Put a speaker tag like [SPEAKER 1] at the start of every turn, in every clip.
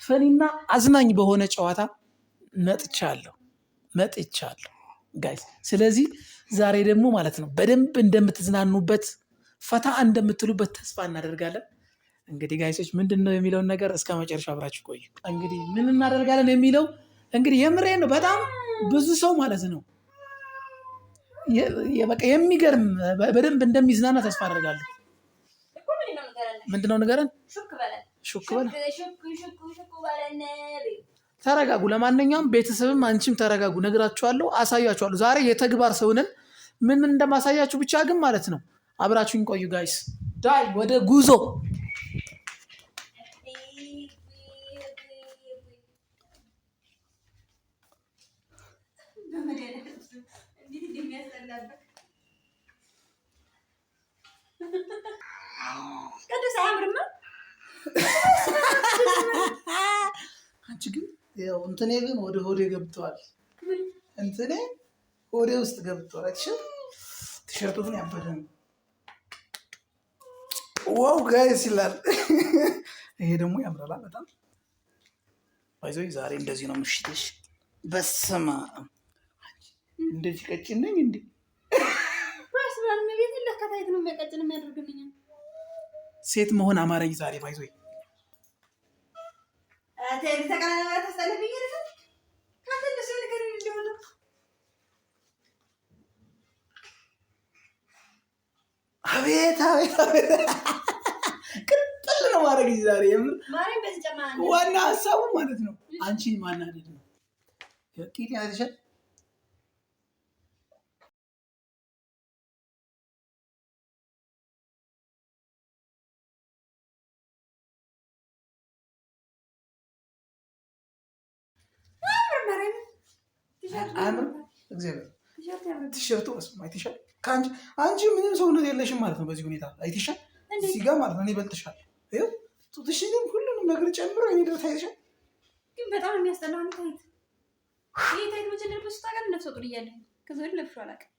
[SPEAKER 1] ፈኒና አዝናኝ በሆነ ጨዋታ መጥቻለሁ ጋይስ። ስለዚህ ዛሬ ደግሞ ማለት ነው በደንብ እንደምትዝናኑበት ፈታ እንደምትሉበት ተስፋ እናደርጋለን። እንግዲህ ጋይሶች ምንድን ነው የሚለውን ነገር እስከ መጨረሻ አብራችሁ ቆዩ። እንግዲህ ምን እናደርጋለን የሚለው እንግዲህ የምሬን ነው። በጣም ብዙ ሰው ማለት ነው በቃ የሚገርም በደንብ እንደሚዝናና ተስፋ አደርጋለሁ። ምንድነው ንገረን? ሹክ በለን። ተረጋጉ። ለማንኛውም ቤተሰብም አንቺም ተረጋጉ። ነግራችኋለሁ፣ አሳያችኋለሁ። ዛሬ የተግባር ሰው ነን። ምን እንደማሳያችሁ ብቻ ግን ማለት ነው አብራችሁኝ ቆዩ ጋይስ። ዳይ ወደ ጉዞ።
[SPEAKER 2] ቅዱስ አያምርም?
[SPEAKER 1] አንቺ ግን ያው እንትኔ ግን ወደ ሆዴ ገብቷል። እንትኔ ሆዴ ውስጥ ገብቷል። ቲሸርቱ ግን ያበደ ነው። ዋው ጋይስ ይላል። ይሄ ደግሞ ያምራል በጣም። ባይዘይ ዛሬ እንደዚህ ነው ምሽትሽ። በስማ እንደዚህ ቀጭን ነኝ እንዴ? ሴት መሆን አማረኝ ዛሬ ባይዘይ። አቤት ቅጥል ነው ማድረግ ዛሬ። የምር ዋና ሀሳቡ ማለት ነው አንቺን ማናደድ ነው። ቂጥ ያዘሻል። ቲሸርቱ አይተሻል። አንቺ ምንም ሰውነት የለሽም ማለት ነው። በዚህ ሁኔታ አይተሻል። እዚህ ጋር ማለት ነው እኔ እበልጥሻለሁ። ይኸው ጡትሽንም ሁሉንም ነገር ጨምሮ እኔ ድረስ አይተሻል።
[SPEAKER 2] ግን በጣም የሚያስጠላው ነው። ታይት ይሄ ታይት መጀመሪያ በስታ ጋር ነፍሰ ጡር እያለ ከዛ ወዲህ ለብሼው አላውቅም።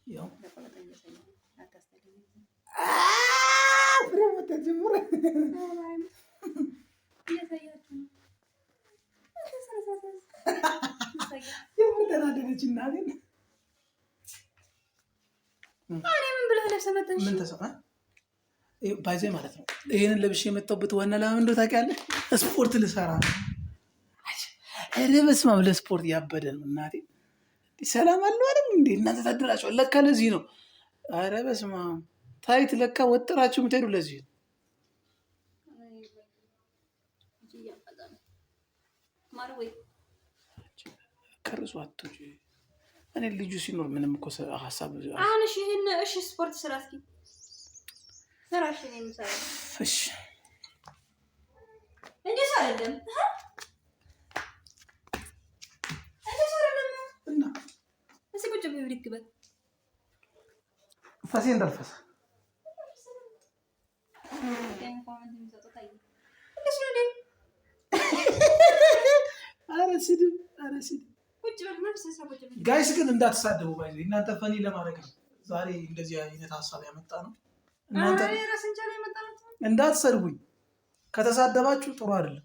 [SPEAKER 1] ያው የምትናደደች እናቴን
[SPEAKER 2] ምን ብለህ ለብሰህ መጣሽ?
[SPEAKER 1] ምን ተሰማ ባይዘይ ማለት ነው። ይሄንን ለብሼ የመጣሁበት ዋና ለምን እንደው ታውቂያለሽ? ስፖርት ልሰራ ነው። ኧረ በስመ አብ ለስፖርት ያበደ ነው እናቴ። ሰላም አለው አይደል እንዴ? እናንተ ታድራችሁ ለካ ለዚህ ነው። ኧረ በስመ አብ ታይት ለካ ወጥራችሁ የምትሄዱ ለዚህ ነው። ከርሱ አትውጪ። እኔ ልጁ ሲኖር ምንም እኮ ሀሳብ
[SPEAKER 2] አሁን እሺ ስፖርት ስራ እስኪ ስራሽ ነው የምሰራው።
[SPEAKER 1] እሺ
[SPEAKER 2] እንዴ አይደለም
[SPEAKER 1] እና
[SPEAKER 2] እስኪ ቁጭ ብዬ ልክበት
[SPEAKER 1] ፈሴ እንዳልፈሳ ኧረ ስድብ ጋይስ ግን እንዳትሳደቡ ባይዘ እናንተ ፈኒ ለማድረግ ነው ዛሬ እንደዚህ አይነት ሀሳብ ያመጣ ነው። እናንተ እንዳትሰድቡኝ፣ ከተሳደባችሁ ጥሩ አይደለም።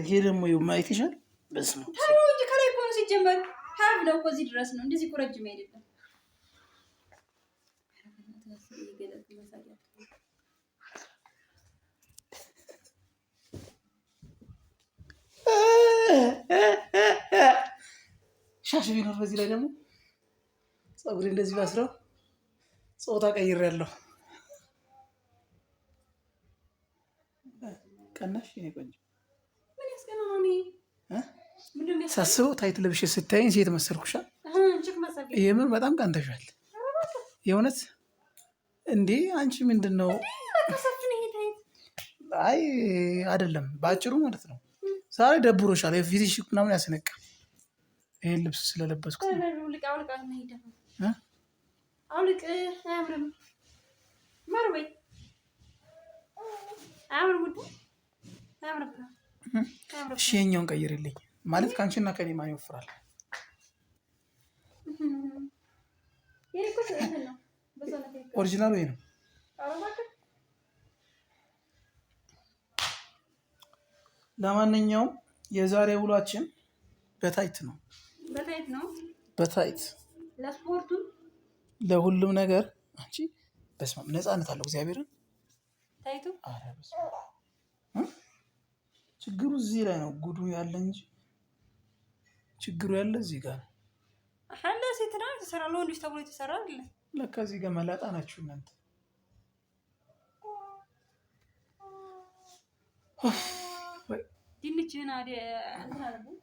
[SPEAKER 1] ይሄ ደግሞ ማየት ይሻል። በስመ አብ
[SPEAKER 2] ታዲያ ከላይ እኮ ነው ሲጀመር ሀብ ነው እኮ እዚህ ድረስ ነው። እንደዚህ እኮ ረጅም አይደለም።
[SPEAKER 1] ሻሽ ቢኖር በዚህ ላይ ደግሞ ፀጉሬ እንደዚህ ባስረው ጾታ ቀይሬያለሁ። ቀናሽ የኔ ቆንጆ
[SPEAKER 2] ምን ያስቀናው ነው?
[SPEAKER 1] ሳስበው ታይት ለብሼ ስታይኝ ሴት መሰልኩሻ? የምር በጣም ቀንተሻል። የእውነት እንዴ አንቺ ምንድን ነው? አይ አይደለም፣ በአጭሩ ማለት ነው። ዛሬ ደብሮሻል፣ ፊትሽ ምናምን ያስነቃ። ይሄን ልብስ ስለለበስኩ እሺ፣ የኛውን ቀይርልኝ ማለት ከአንቺና ከኔ ማን ይወፍራል? ኦሪጂናል ወይ ነው? ለማንኛውም የዛሬ ውሏችን በታይት ነው። በታይት
[SPEAKER 2] ለስፖርቱ
[SPEAKER 1] ለሁሉም ነገር አንቺ በስመ አብ ነፃነት አለው እግዚአብሔርን
[SPEAKER 2] ታይቱ።
[SPEAKER 1] ችግሩ እዚህ ላይ ነው ጉዱ ያለ እንጂ ችግሩ ያለ እዚህ ጋር ነው።
[SPEAKER 2] አለ ሴትና ተሰራ ለወንዶች ተብሎ የተሰራ አይደለም።
[SPEAKER 1] ለካ እዚህ ጋር መላጣ ናችሁ እናንተ።
[SPEAKER 2] ድንችህን እንትን አለብን